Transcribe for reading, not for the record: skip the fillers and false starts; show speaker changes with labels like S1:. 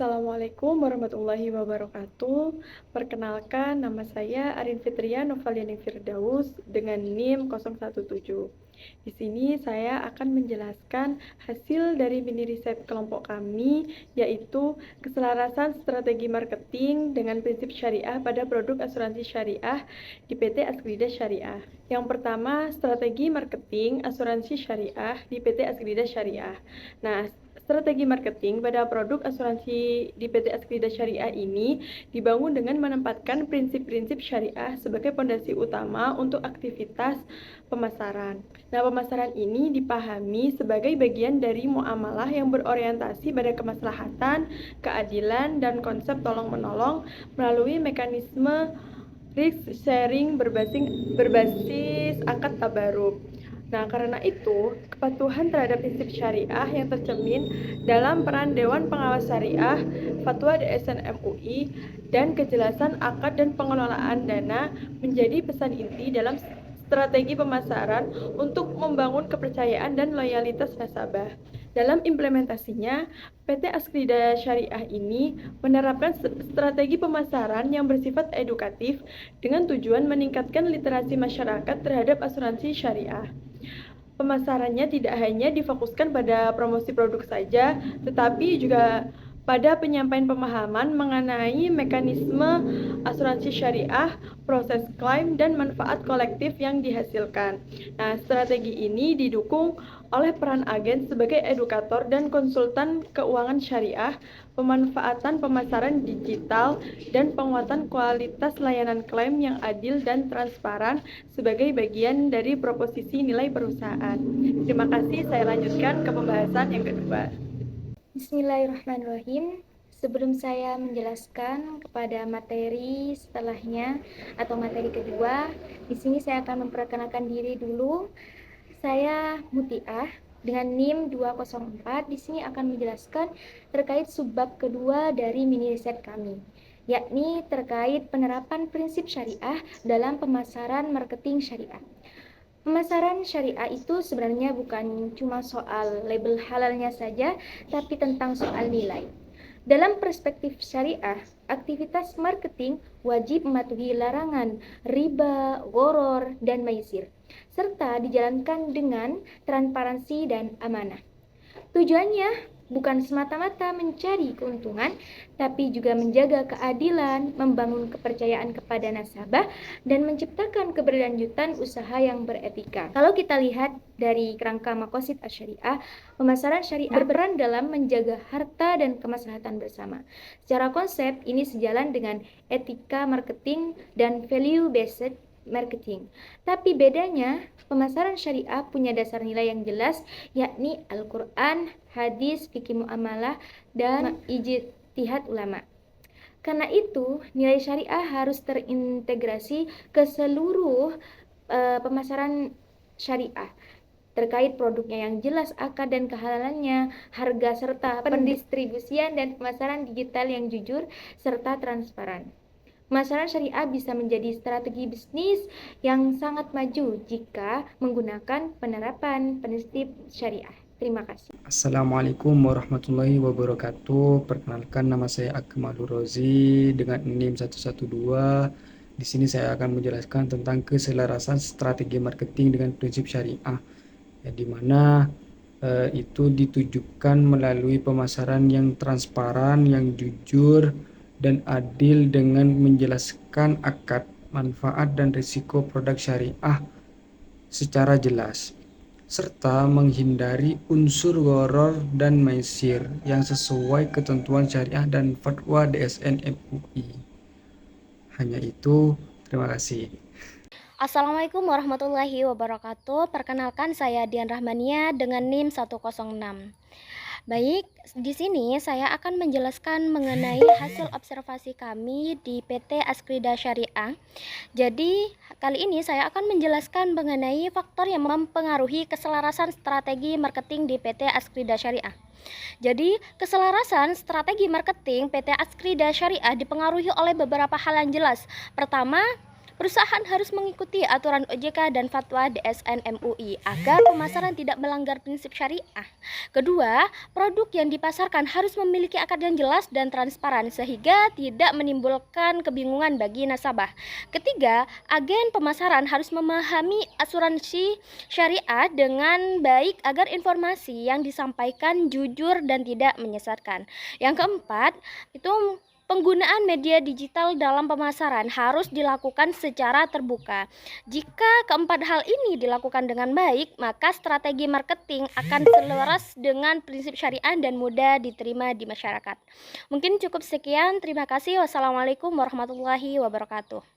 S1: Assalamualaikum warahmatullahi wabarakatuh. Perkenalkan, nama saya Arin Fitria Novaliani Firdaus dengan NIM 017. Di sini saya akan menjelaskan hasil dari mini riset kelompok kami, yaitu keselarasan strategi marketing dengan prinsip syariah pada produk asuransi syariah di PT Askrida Syariah. Yang pertama, strategi marketing asuransi syariah di PT Askrida Syariah. Nah, strategi marketing pada produk asuransi di PT Askrida Syariah ini dibangun dengan menempatkan prinsip-prinsip syariah sebagai fondasi utama untuk aktivitas pemasaran. Nah, pemasaran ini dipahami sebagai bagian dari muamalah yang berorientasi pada kemaslahatan, keadilan, dan konsep tolong-menolong melalui mekanisme risk sharing berbasis akad tabaruk. Nah, karena itu, kepatuhan terhadap prinsip syariah yang tercermin dalam peran Dewan Pengawas Syariah, Fatwa DSN MUI, dan kejelasan akad dan pengelolaan dana menjadi pesan inti dalam strategi pemasaran untuk membangun kepercayaan dan loyalitas nasabah. Dalam implementasinya, PT Askrida Syariah ini menerapkan strategi pemasaran yang bersifat edukatif dengan tujuan meningkatkan literasi masyarakat terhadap asuransi syariah. Pemasarannya tidak hanya difokuskan pada promosi produk saja, tetapi juga pada penyampaian pemahaman mengenai mekanisme asuransi syariah, proses klaim, dan manfaat kolektif yang dihasilkan. Nah, strategi ini didukung oleh peran agen sebagai edukator dan konsultan keuangan syariah, pemanfaatan pemasaran digital, dan penguatan kualitas layanan klaim yang adil dan transparan sebagai bagian dari proposisi nilai perusahaan. Terima kasih, saya lanjutkan ke pembahasan yang kedua.
S2: Bismillahirrahmanirrahim. Sebelum saya menjelaskan kepada materi setelahnya atau materi kedua, di sini saya akan memperkenalkan diri dulu. Saya Mutiah dengan NIM 204. Di sini akan menjelaskan terkait subbab kedua dari mini riset kami, yakni terkait penerapan prinsip syariah dalam pemasaran marketing syariah. Pemasaran syariah itu sebenarnya bukan cuma soal label halalnya saja, tapi tentang soal nilai. Dalam perspektif syariah, aktivitas marketing wajib mematuhi larangan riba, gharar, dan maisir, serta dijalankan dengan transparansi dan amanah. Tujuannya bukan semata-mata mencari keuntungan, tapi juga menjaga keadilan, membangun kepercayaan kepada nasabah, dan menciptakan keberlanjutan usaha yang beretika. Kalau kita lihat dari kerangka Maqasid Asy-Syariah, pemasaran syariah berperan dalam menjaga harta dan kemaslahatan bersama. Secara konsep, ini sejalan dengan etika marketing dan value-based marketing. Tapi bedanya, pemasaran syariah punya dasar nilai yang jelas, yakni Al-Quran, hadis, fikih muamalah, dan ijtihad ulama. Karena itu, nilai syariah harus terintegrasi ke seluruh pemasaran syariah, terkait produknya yang jelas akad dan kehalalannya, harga serta pendistribusian dan pemasaran digital yang jujur serta transparan. Pemasaran syariah bisa menjadi strategi bisnis yang sangat maju jika menggunakan penerapan prinsip syariah. Terima kasih.
S3: Assalamualaikum warahmatullahi wabarakatuh. Perkenalkan, nama saya Akmalur Rozi dengan NIM 112. Di sini saya akan menjelaskan tentang keselarasan strategi marketing dengan prinsip syariah, di mana itu ditujukan melalui pemasaran yang transparan, yang jujur, dan adil dengan menjelaskan akad, manfaat, dan risiko produk syariah secara jelas, serta menghindari unsur gharar dan maisir yang sesuai ketentuan syariah dan fatwa DSN MUI. Hanya itu, terima kasih.
S4: Assalamualaikum warahmatullahi wabarakatuh. Perkenalkan, saya Dian Rahmania dengan NIM 106. Baik, di sini saya akan menjelaskan mengenai hasil observasi kami di PT Askrida Syariah. Jadi, kali ini saya akan menjelaskan mengenai faktor yang mempengaruhi keselarasan strategi marketing di PT Askrida Syariah. Jadi, keselarasan strategi marketing PT Askrida Syariah dipengaruhi oleh beberapa hal yang jelas. Pertama, Perusahaan harus mengikuti aturan OJK dan fatwa DSN MUI agar pemasaran tidak melanggar prinsip syariah. Kedua, produk yang dipasarkan harus memiliki akad yang jelas dan transparan sehingga tidak menimbulkan kebingungan bagi nasabah. Ketiga, agen pemasaran harus memahami asuransi syariah dengan baik agar informasi yang disampaikan jujur dan tidak menyesatkan. Yang keempat, itu penggunaan media digital dalam pemasaran harus dilakukan secara terbuka. Jika keempat hal ini dilakukan dengan baik, maka strategi marketing akan selaras dengan prinsip syariah dan mudah diterima di masyarakat. Mungkin cukup sekian. Terima kasih. Wassalamualaikum warahmatullahi wabarakatuh.